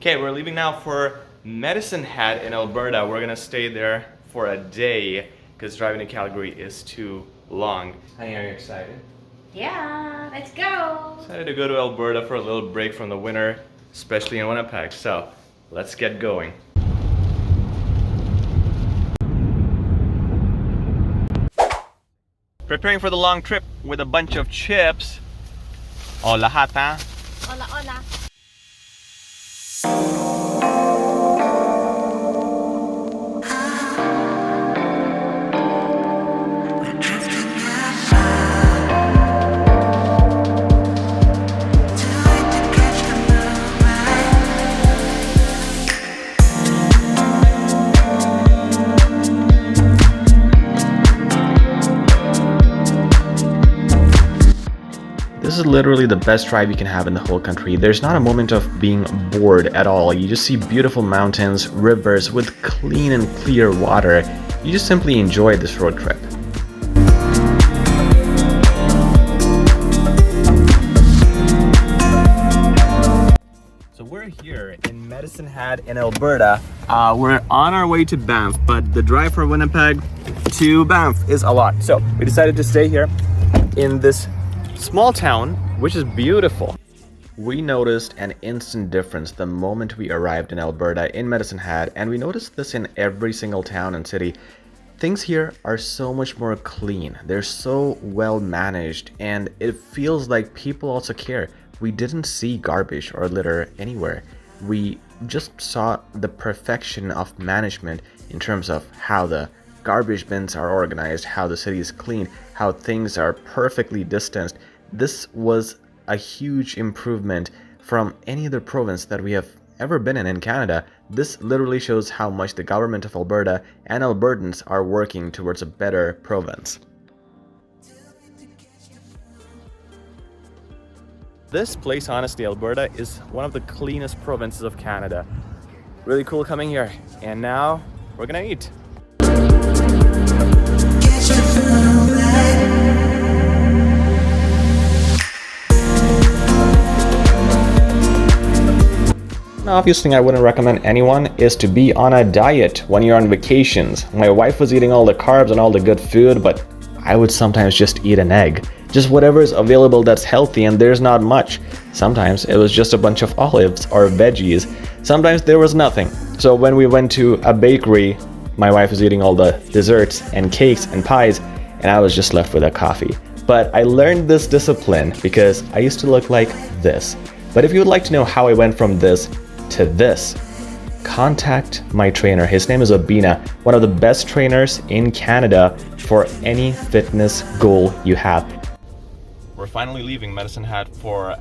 Okay, we're leaving now for Medicine Hat in Alberta. We're gonna stay there for a day because driving to Calgary is too long. Honey, are you excited? Yeah, let's go. Excited to go to Alberta for a little break from the winter, especially in Winnipeg. So let's get going. Preparing for the long trip with a bunch of chips. Oh, lahat ha? Hola, hola. This is literally the best drive you can have in the whole country. There's not a moment of being bored at all. You just see beautiful mountains, rivers with clean and clear water. You just simply enjoy this road trip. So we're here in Medicine Hat in Alberta. We're on our way to Banff, but the drive from Winnipeg to Banff is a lot. So we decided to stay here in this small town, which is beautiful. We noticed an instant difference the moment we arrived in Alberta in Medicine Hat, and we noticed this in every single town and city. Things here are so much more clean. They're so well managed, and it feels like people also care. We didn't see garbage or litter anywhere. We just saw the perfection of management in terms of how the garbage bins are organized, how the city is clean, how things are perfectly distanced. This was a huge improvement from any other province that we have ever been in Canada. This literally shows how much the government of Alberta and Albertans are working towards a better province. This place, honestly, Alberta, is one of the cleanest provinces of Canada. Really cool coming here. And now we're gonna eat. An obvious thing I wouldn't recommend anyone is to be on a diet when you're on vacations. My wife was eating all the carbs and all the good food, but I would sometimes just eat an egg. Just whatever is available that's healthy, and there's not much. Sometimes it was just a bunch of olives or veggies. Sometimes there was nothing. So when we went to a bakery, my wife was eating all the desserts and cakes and pies, and I was just left with a coffee. But I learned this discipline because I used to look like this. But if you would like to know how I went from this to this, contact my trainer. His name is Obina, one of the best trainers in Canada for any fitness goal you have. We're finally leaving Medicine Hat for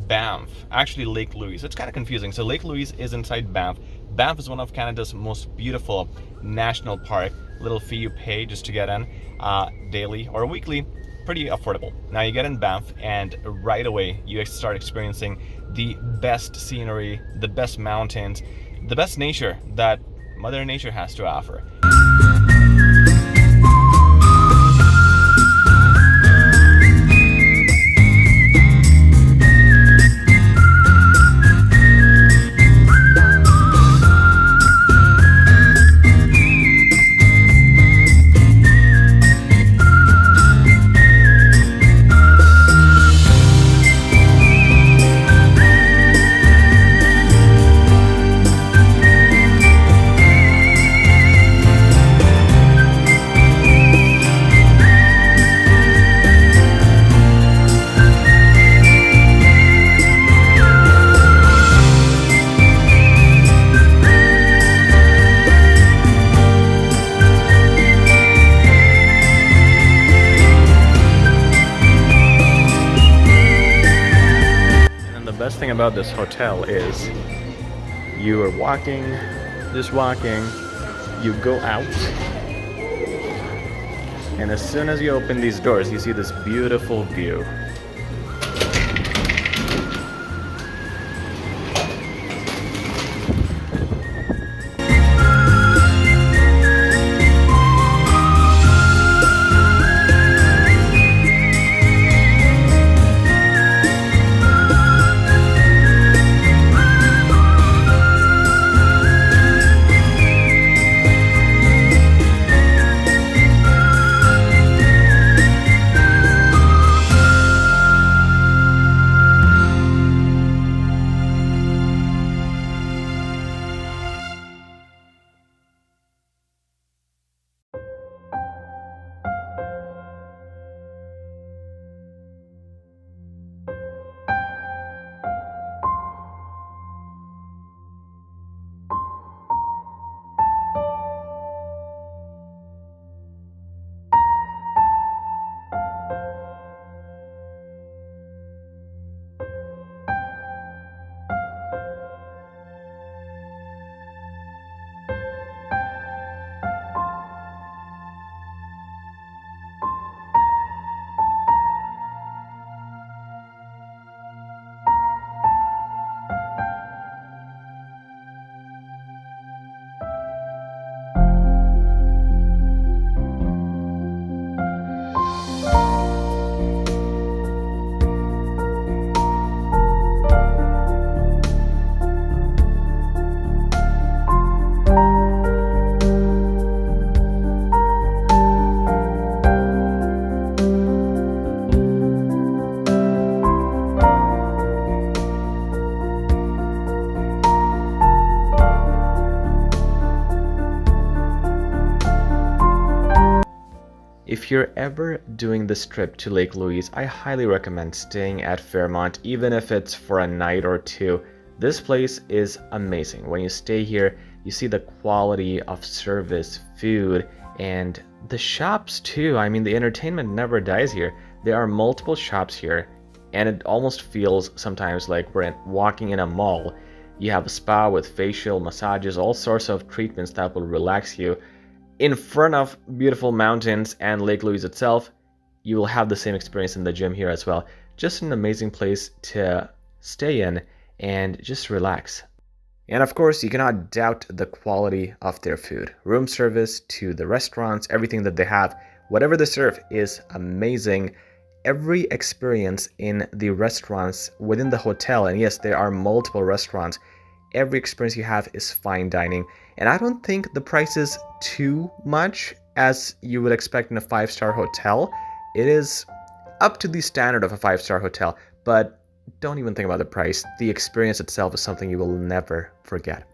Banff, actually Lake Louise. It's kind of confusing. So Lake Louise is inside Banff. Banff is one of Canada's most beautiful national park. Little fee you pay just to get in, daily or weekly. Pretty affordable. Now you get in Banff and right away you start experiencing the best scenery, the best mountains, the best nature that Mother Nature has to offer. Thing about this hotel is you are walking, just walking, you go out, and as soon as you open these doors you see this beautiful view. If you're ever doing this trip to Lake Louise, I highly recommend staying at Fairmont, even if it's for a night or two. This place is amazing. When you stay here, you see the quality of service, food, and the shops too. I mean, the entertainment never dies here. There are multiple shops here, and it almost feels sometimes like we're walking in a mall. You have a spa with facial massages, all sorts of treatments that will relax you. In front of beautiful mountains and Lake Louise itself, you will have the same experience in the gym here as well. Just an amazing place to stay in and just relax. And of course, you cannot doubt the quality of their food. Room service to the restaurants, everything that they have, whatever they serve is amazing. Every experience in the restaurants within the hotel, and yes, there are multiple restaurants, every experience you have is fine dining. And I don't think the price is too much as you would expect in a 5-star hotel. It is up to the standard of a 5-star hotel, but don't even think about the price. The experience itself is something you will never forget.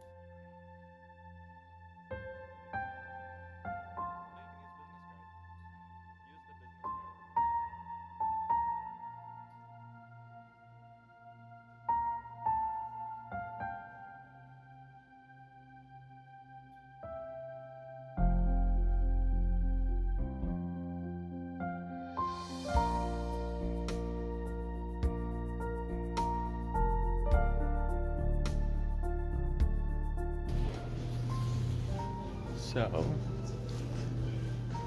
So,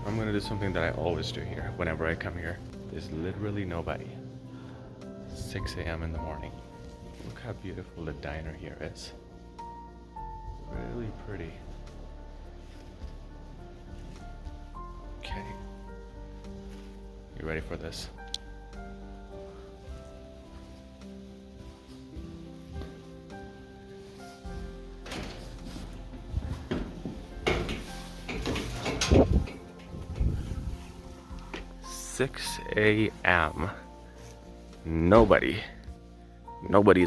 I'm gonna do something that I always do here whenever I come here. There's literally nobody. 6 a.m. in the morning. Look how beautiful the diner here is. Really pretty. Okay. You ready for this? Six a.m. Nobody's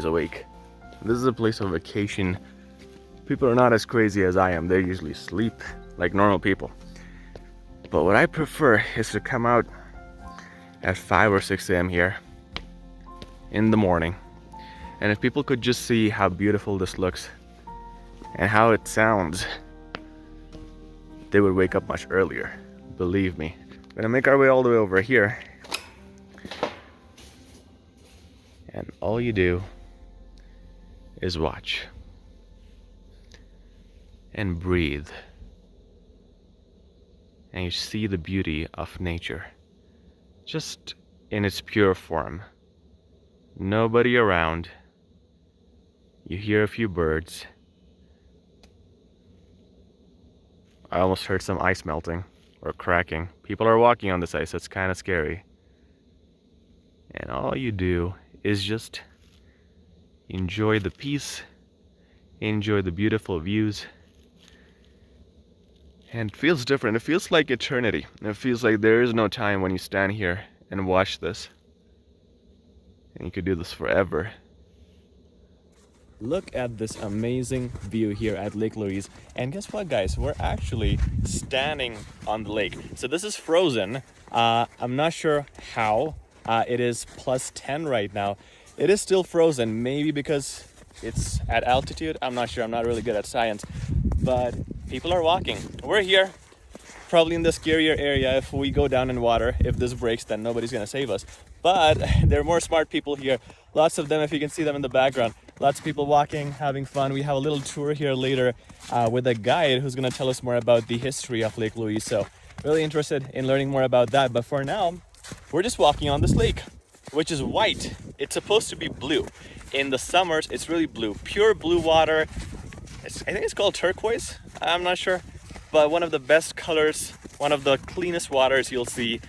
awake. This is a place of vacation. People are not as crazy as I am. They usually sleep like normal people. But what I prefer is to come out at 5 or 6 a.m. here in the morning. And if people could just see how beautiful this looks and how it sounds, they would wake up much earlier. Believe me. We're gonna make our way all the way over here. And all you do is watch and breathe. And you see the beauty of nature just in its pure form. Nobody around. You hear a few birds. I almost heard some ice melting or cracking. People are walking on this ice. It's kind of scary. And all you do is just enjoy the peace, enjoy the beautiful views. And it feels different. It feels like eternity. It feels like there is no time when you stand here and watch this. And you could do this forever. Look at this amazing view here at Lake Louise. And guess what, guys? We're actually standing on the lake. So this is frozen. I'm not sure how. It is plus 10 right now. It is still frozen, maybe because it's at altitude. I'm not sure. I'm not really good at science. But people are walking. We're here, probably in the scarier area. If we go down in water, if this breaks, then nobody's gonna save us. But there are more smart people here. Lots of them, if you can see them in the background. Lots of people walking, having fun. We have a little tour here later with a guide who's gonna tell us more about the history of Lake Louise. So really interested in learning more about that. But for now, we're just walking on this lake, which is white. It's supposed to be blue. In the summers, it's really blue, pure blue water. I think it's called turquoise. I'm not sure, but one of the best colors, one of the cleanest waters you'll see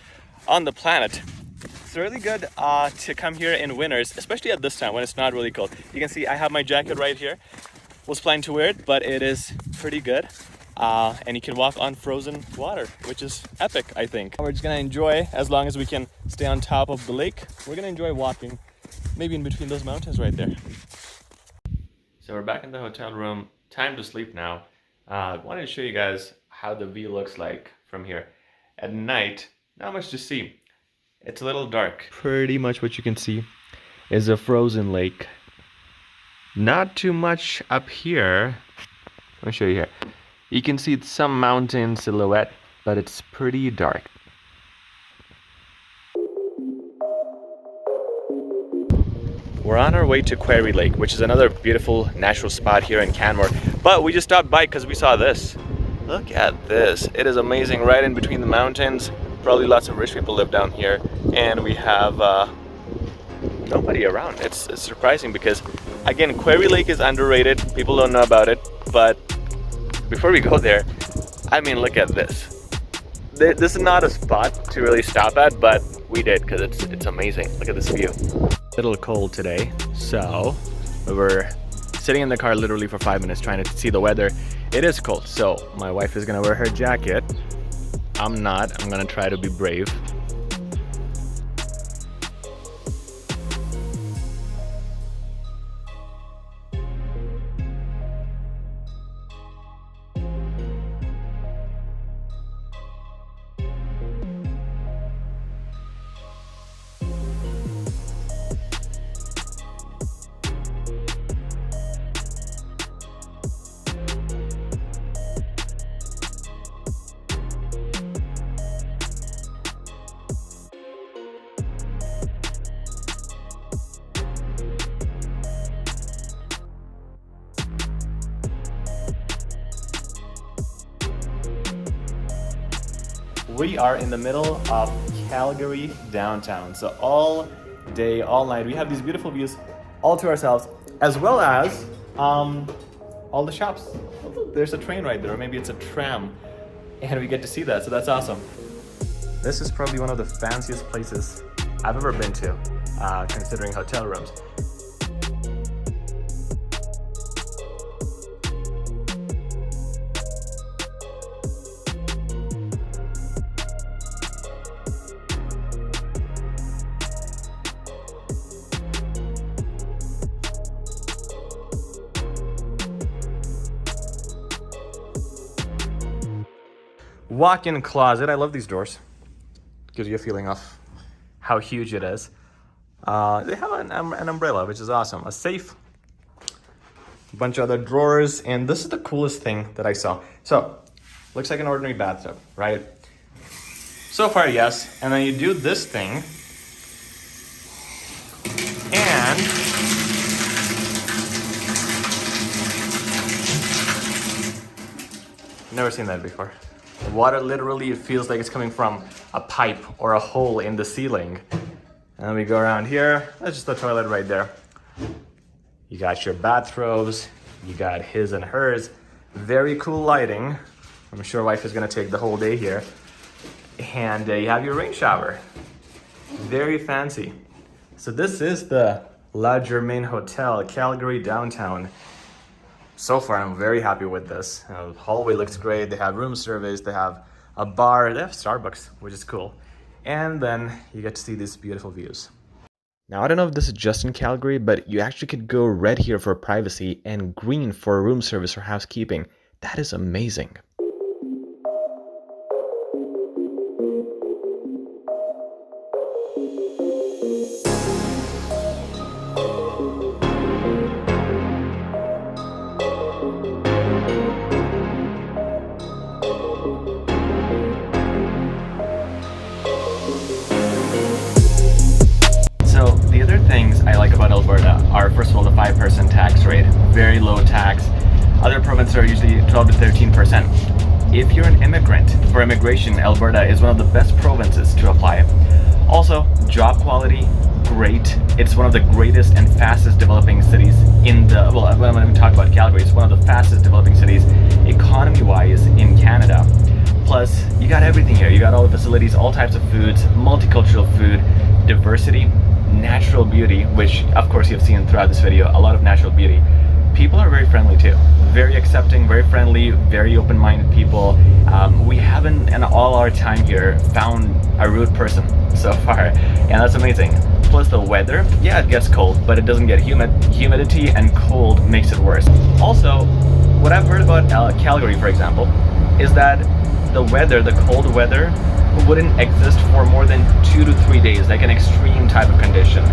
on the planet. It's really good to come here in winters, especially at this time when it's not really cold. You can see I have my jacket right here. Was planning to wear it, but it is pretty good. And you can walk on frozen water, which is epic, I think. We're just gonna enjoy, as long as we can stay on top of the lake, we're gonna enjoy walking, maybe in between those mountains right there. So we're back in the hotel room. Time to sleep now. I wanted to show you guys how the view looks like from here. At night, not much to see. It's a little dark. Pretty much what you can see is a frozen lake. Not too much up here. Let me show you here. You can see some mountain silhouette, but it's pretty dark. We're on our way to Quarry Lake, which is another beautiful natural spot here in Canmore. But we just stopped by because we saw this. Look at this. It is amazing, right in between the mountains. Probably lots of rich people live down here. And we have nobody around. It's surprising because, again, Quarry Lake is underrated. People don't know about it. But before we go there, I mean, look at this. This is not a spot to really stop at, but we did because it's amazing. Look at this view. A little cold today, so we were sitting in the car literally for 5 minutes trying to see the weather. It is cold, so my wife is gonna wear her jacket. I'm not. I'm gonna try to be brave. We are in the middle of Calgary downtown. So all day, all night, we have these beautiful views all to ourselves, as well as all the shops. There's a train right there, or maybe it's a tram, and we get to see that, so that's awesome. This is probably one of the fanciest places I've ever been to, considering hotel rooms. Walk-in closet. I love these doors. Gives you a feeling of how huge it is. They have an umbrella, which is awesome. A safe. A bunch of other drawers. And this is the coolest thing that I saw. So, looks like an ordinary bathtub, right? So far, yes. And then you do this thing. And never seen that before. Water literally, it feels like it's coming from a pipe or a hole in the ceiling. And then we go around here. That's just the toilet right there. You got your bathrobes. You got his and hers. Very cool lighting. I'm sure wife is gonna take the whole day here. And you have your rain shower. Very fancy. So this is the La Germain Hotel, Calgary downtown. So far, I'm very happy with this. The hallway looks great. They have room service. They have a bar. They have Starbucks, which is cool. And then you get to see these beautiful views. Now, I don't know if this is just in Calgary, but you actually could go red here for privacy and green for room service or housekeeping. That is amazing. Things I like about Alberta are, first of all, the 5% tax rate. Very low tax. Other provinces are usually 12 to 13%. If you're an immigrant, for immigration, Alberta is one of the best provinces to apply. Also, job quality, great. It's one of the greatest and fastest developing cities in the, well, when we talk about Calgary, it's one of the fastest developing cities economy-wise in Canada. Plus, you got everything here. You got all the facilities, all types of foods, multicultural food, diversity, natural beauty, which of course you've seen throughout this video, a lot of natural beauty. People are very friendly too. Very accepting, very friendly, very open-minded people. We haven't in all our time here found a rude person so far, and that's amazing. Plus the weather, yeah, it gets cold, but it doesn't get humid. Humidity and cold makes it worse. Also, what I've heard about Calgary, for example, is that the weather, the cold weather, wouldn't exist for more than 2 to 3 days, like an extreme type of condition.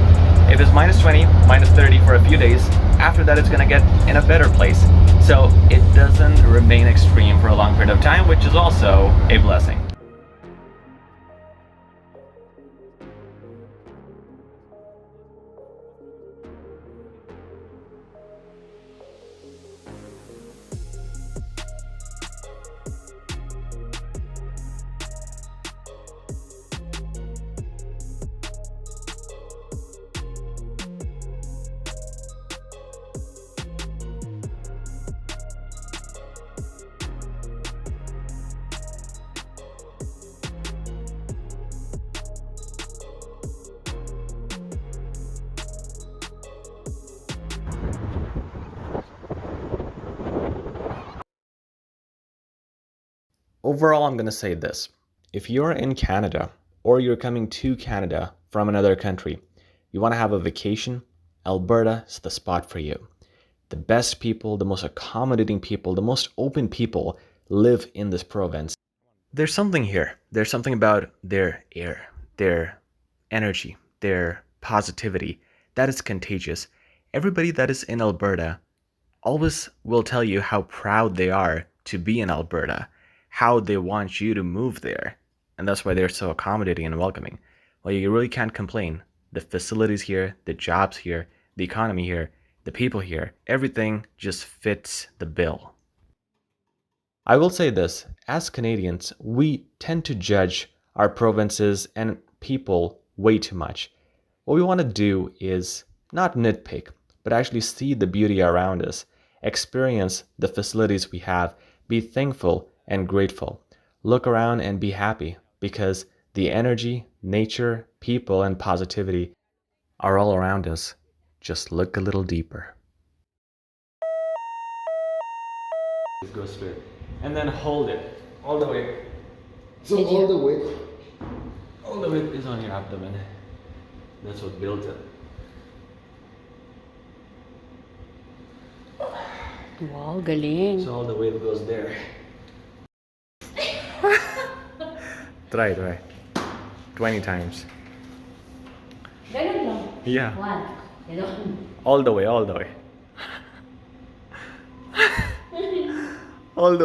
If it's minus 20, minus 30 for a few days, after that it's gonna get in a better place. So it doesn't remain extreme for a long period of time, which is also a blessing. Overall, I'm going to say this. If you're in Canada or you're coming to Canada from another country, you want to have a vacation, Alberta is the spot for you. The best people, the most accommodating people, the most open people live in this province. There's something here. There's something about their air, their energy, their positivity that is contagious. Everybody that is in Alberta always will tell you how proud they are to be in Alberta, how they want you to move there. And that's why they're so accommodating and welcoming. Well, you really can't complain. The facilities here, the jobs here, the economy here, the people here, everything just fits the bill. I will say this, as Canadians, we tend to judge our provinces and people way too much. What we want to do is not nitpick, but actually see the beauty around us, experience the facilities we have, be thankful and grateful. Look around and be happy because the energy, nature, people, and positivity are all around us. Just look a little deeper. Go straight. And then hold it all the way. So all the weight is on your abdomen. That's what builds it. Wow, galing. So all the weight goes there. Try. 20 times. Ganun lang. Yeah. One. Ganun. All the way. All the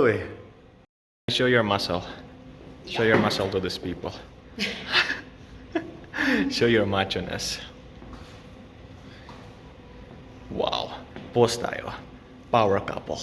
way. Show your muscle. Show your muscle to these people. Show your macho-ness. Wow. Pose tayo. Power couple.